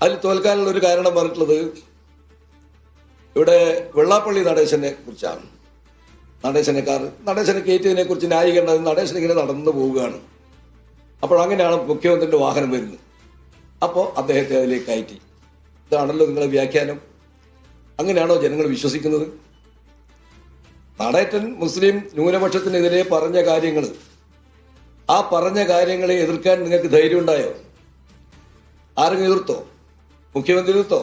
അതിൽ തോൽക്കാനുള്ള ഒരു കാരണം പറഞ്ഞിട്ടുള്ളത് ഇവിടെ വെള്ളാപ്പള്ളി നടേശനെ കുറിച്ചാണ്. നടേശനെ കയറ്റിയതിനെ കുറിച്ച് ന്യായീകരണം നടേശൻ ഇങ്ങനെ നടന്നു പോവുകയാണ്. അപ്പോഴങ്ങനെയാണ് മുഖ്യമന്ത്രിയുടെ വാഹനം വരുന്നത്. അപ്പോൾ അദ്ദേഹത്തെ അതിലേക്ക് കയറ്റി. ഇതാണല്ലോ നിങ്ങളുടെ വ്യാഖ്യാനം. അങ്ങനെയാണോ ജനങ്ങൾ വിശ്വസിക്കുന്നത്? നടേറ്റൻ മുസ്ലിം ന്യൂനപക്ഷത്തിനെതിരെ പറഞ്ഞ കാര്യങ്ങൾ, ആ പറഞ്ഞ കാര്യങ്ങളെ എതിർക്കാൻ നിങ്ങൾക്ക് ധൈര്യം ഉണ്ടായോ? ആരെങ്കിലും എതിർത്തോ? മുഖ്യമന്ത്രി എതിർത്തോ?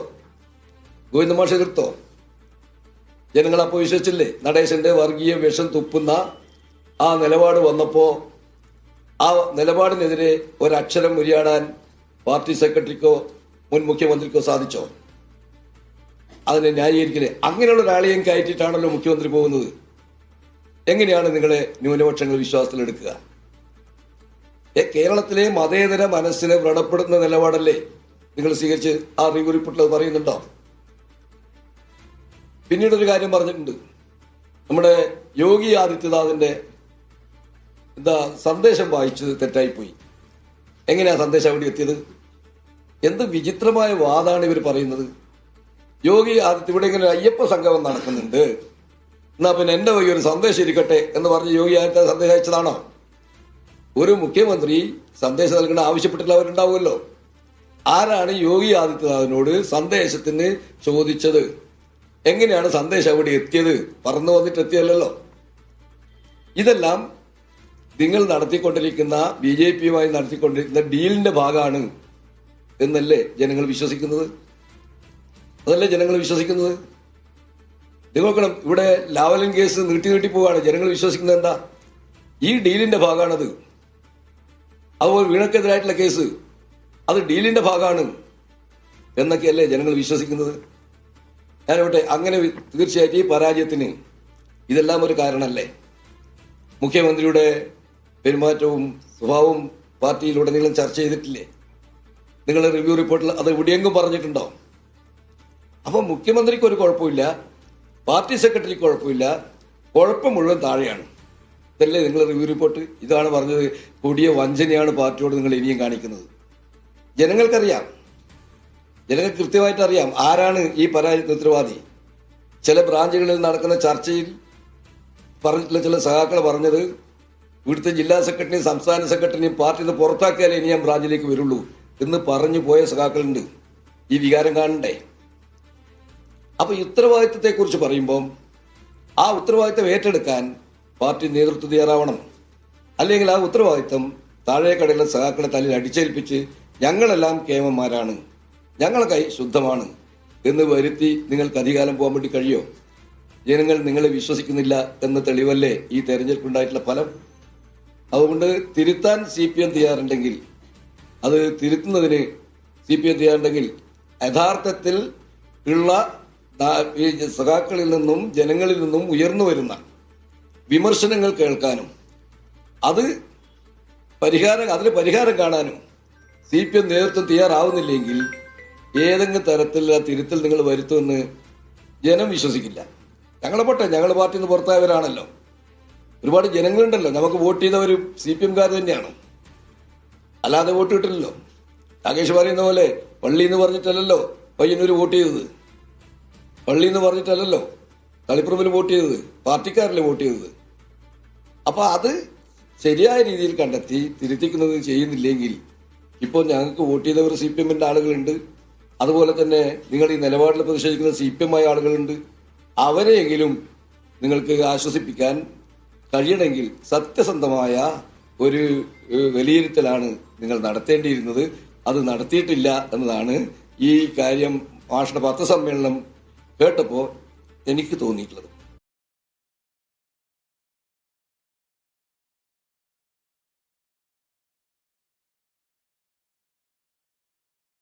ഗോവിന്ദമാഷ് എതിർത്തോ? ജനങ്ങൾ അപ്പോൾ വിശ്വസിച്ചില്ലേ? നടേശന്റെ വർഗീയ വിഷം തുപ്പുന്ന ആ നിലപാട് വന്നപ്പോൾ ആ നിലപാടിനെതിരെ ഒരക്ഷരം ഉരിയാടാൻ പാർട്ടി സെക്രട്ടറിക്കോ മുൻ മുഖ്യമന്ത്രിക്കോ സാധിച്ചോ? അതിനെ ന്യായീകരിക്കില്ലേ? അങ്ങനെയുള്ള ഒരാളെയും കയറ്റിയിട്ടാണല്ലോ മുഖ്യമന്ത്രി പോകുന്നത്. എങ്ങനെയാണ് നിങ്ങളെ ന്യൂനപക്ഷങ്ങൾ വിശ്വാസത്തിലെടുക്കുക? കേരളത്തിലെ മതേതര മനസ്സിനെ വ്രണപ്പെടുന്ന നിലപാടല്ലേ നിങ്ങൾ സ്വീകരിച്ച് ആ റിവ്യൂ റിപ്പോർട്ടിൽ അത് പറയുന്നുണ്ടോ? പിന്നീടൊരു കാര്യം പറഞ്ഞിട്ടുണ്ട്. നമ്മുടെ യോഗി ആദിത്യനാഥിന്റെ സന്ദേശം വായിച്ചത് തെറ്റായിപ്പോയി. എങ്ങനെയാ സന്ദേശം അവിടെ എത്തിയത്? എന്ത് വിചിത്രമായ വാദമാണ് ഇവർ പറയുന്നത്. യോഗി ആദിത്യ ഇവിടെ ഇങ്ങനെ അയ്യപ്പ സംഗമം നടക്കുന്നുണ്ട്, എന്നാ പിന്നെ എന്റെ വഴി ഒരു സന്ദേശം ഇരിക്കട്ടെ എന്ന് പറഞ്ഞ് യോഗി ആദിത്യ സന്ദേശം അയച്ചതാണോ? ഒരു മുഖ്യമന്ത്രി സന്ദേശം നൽകേണ്ട ആവശ്യപ്പെട്ടിട്ടുള്ളവരുണ്ടാവുമല്ലോ. ആരാണ് യോഗി ആദിത്യനാഥിനോട് സന്ദേശത്തിന് ചോദിച്ചത്? എങ്ങനെയാണ് സന്ദേശം അവിടെ എത്തിയത്? പറന്നു വന്നിട്ട് എത്തിയല്ലോ. ഇതെല്ലാം നിങ്ങൾ നടത്തിക്കൊണ്ടിരിക്കുന്ന BJPയുമായി നടത്തിക്കൊണ്ടിരിക്കുന്ന ഡീലിന്റെ ഭാഗമാണ് എന്നല്ലേ ജനങ്ങൾ വിശ്വസിക്കുന്നത്? അതല്ലേ ജനങ്ങൾ വിശ്വസിക്കുന്നത്? നിങ്ങൾ നോക്കണം, ഇവിടെ ലാവലിൻ കേസ് നീട്ടി പോവുകയാണ്. ജനങ്ങൾ വിശ്വസിക്കുന്നത് എന്താ? ഈ ഡീലിന്റെ ഭാഗമാണത്. അതുപോലെ വീണക്കെതിരായിട്ടുള്ള കേസ് അത് ഡീലിന്റെ ഭാഗമാണ് എന്നൊക്കെയല്ലേ ജനങ്ങൾ വിശ്വസിക്കുന്നത്? ഞാനിവിടെ അങ്ങനെ തീർച്ചയായിട്ടും ഈ പരാജയത്തിന് ഇതെല്ലാം ഒരു കാരണമല്ലേ? മുഖ്യമന്ത്രിയുടെ പെരുമാറ്റവും സ്വഭാവവും പാർട്ടിയിലുടനീളം ചർച്ച ചെയ്തിട്ടില്ലേ? നിങ്ങളുടെ റിവ്യൂ റിപ്പോർട്ടിൽ അത് എവിടെയെങ്കിലും പറഞ്ഞിട്ടുണ്ടോ? അപ്പോൾ മുഖ്യമന്ത്രിക്ക് ഒരു കുഴപ്പമില്ല, പാർട്ടി സെക്രട്ടറിക്ക് കുഴപ്പമില്ല, കുഴപ്പം മുഴുവൻ താഴെയാണ്. ഇതല്ലേ നിങ്ങളുടെ റിവ്യൂ റിപ്പോർട്ട്? ഇതാണ് പറഞ്ഞത്, കൊടിയ വഞ്ചനയാണ് പാർട്ടിയോട് നിങ്ങൾ ഇനിയും കാണിക്കുന്നത്. ജനങ്ങൾക്കറിയാം, ജനങ്ങൾക്ക് കൃത്യമായിട്ട് അറിയാം ആരാണ് ഈ പരാജയത്തിന് ഉത്തരവാദി. ചില ബ്രാഞ്ചുകളിൽ നടക്കുന്ന ചർച്ചയിൽ പറഞ്ഞിട്ടുള്ള ചില സഖാക്കൾ പറഞ്ഞത്, ഇവിടുത്തെ ജില്ലാ സെക്രട്ടറിയും സംസ്ഥാന സെക്രട്ടറിയും പാർട്ടിയിൽ നിന്ന് പുറത്താക്കിയാലേ ഇനി ഞാൻ ബ്രാഞ്ചിലേക്ക് വരുള്ളൂ എന്ന് പറഞ്ഞു പോയ സഖാക്കളുണ്ട്. ഈ വികാരം കാണണ്ടേ? അപ്പൊ ഈ ഉത്തരവാദിത്തത്തെക്കുറിച്ച് പറയുമ്പം ആ ഉത്തരവാദിത്തം ഏറ്റെടുക്കാൻ പാർട്ടി നേതൃത്വം തയ്യാറാവണം. അല്ലെങ്കിൽ ആ ഉത്തരവാദിത്തം താഴേക്കടയിലെ സഖാക്കളെ തലയിൽ അടിച്ചേൽപ്പിച്ച് ഞങ്ങളെല്ലാം കേമന്മാരാണ്, ഞങ്ങളെ കൈ ശുദ്ധമാണ് എന്ന് വരുത്തി നിങ്ങൾക്ക് അധികാരം പോകാൻ വേണ്ടി കഴിയോ? ജനങ്ങൾ നിങ്ങളെ വിശ്വസിക്കുന്നില്ല എന്ന തെളിവല്ലേ ഈ തെരഞ്ഞെടുപ്പുണ്ടായിട്ടുള്ള ഫലം? അതുകൊണ്ട് തിരുത്താൻ CPM തയ്യാറുണ്ടെങ്കിൽ, അത് തിരുത്തുന്നതിന് CPM തയ്യാറുണ്ടെങ്കിൽ യഥാർത്ഥത്തിൽ ഉള്ള സഖാക്കളിൽ നിന്നും ജനങ്ങളിൽ നിന്നും ഉയർന്നു വരുന്ന വിമർശനങ്ങൾ കേൾക്കാനും അതിന് പരിഹാരം കാണാനും CPM നേതൃത്വം തയ്യാറാവുന്നില്ലെങ്കിൽ ഏതെങ്കിലും തരത്തിലുള്ള തിരുത്തൽ നിങ്ങൾ വരുത്തുമെന്ന് ജനം വിശ്വസിക്കില്ല. ഞങ്ങൾ പാർട്ടിയിൽ നിന്ന് പുറത്തായവരാണല്ലോ. ഒരുപാട് ജനങ്ങളുണ്ടല്ലോ, നമുക്ക് വോട്ട് ചെയ്തവർ CPMകാർ തന്നെയാണ്, അല്ലാതെ വോട്ട് കിട്ടില്ലല്ലോ. രാകേഷ് പറയുന്ന പോലെ പള്ളി എന്ന് പറഞ്ഞിട്ടല്ലല്ലോ പയ്യന്നൂർ വോട്ട് ചെയ്തത്, പള്ളി എന്ന് പറഞ്ഞിട്ടല്ലല്ലോ തളിപ്പറമ്പിൽ വോട്ട് ചെയ്തത്, പാർട്ടിക്കാരല്ലേ വോട്ട് ചെയ്തത്. അപ്പൊ അത് ശരിയായ രീതിയിൽ കണ്ടെത്തി തിരുത്തിക്കുന്നത് ചെയ്യുന്നില്ലെങ്കിൽ ഇപ്പോൾ ഞങ്ങൾക്ക് വോട്ട് ചെയ്തവർ CPMന്റെ ആളുകളുണ്ട്, അതുപോലെ തന്നെ നിങ്ങൾ ഈ നിലപാടിൽ പ്രതിഷേധിക്കുന്ന CPM ആളുകളുണ്ട്. അവരെയെങ്കിലും നിങ്ങൾക്ക് ആശ്വസിപ്പിക്കാൻ കഴിയണമെങ്കിൽ സത്യസന്ധമായ ഒരു വിലയിരുത്തലാണ് നിങ്ങൾ നടത്തേണ്ടിയിരുന്നത്. അത് നടത്തിയിട്ടില്ല എന്നതാണ് ഈ കാര്യം മാഷുടെ പത്രസമ്മേളനം കേട്ടപ്പോൾ എനിക്ക് തോന്നിയിട്ടുള്ളത്.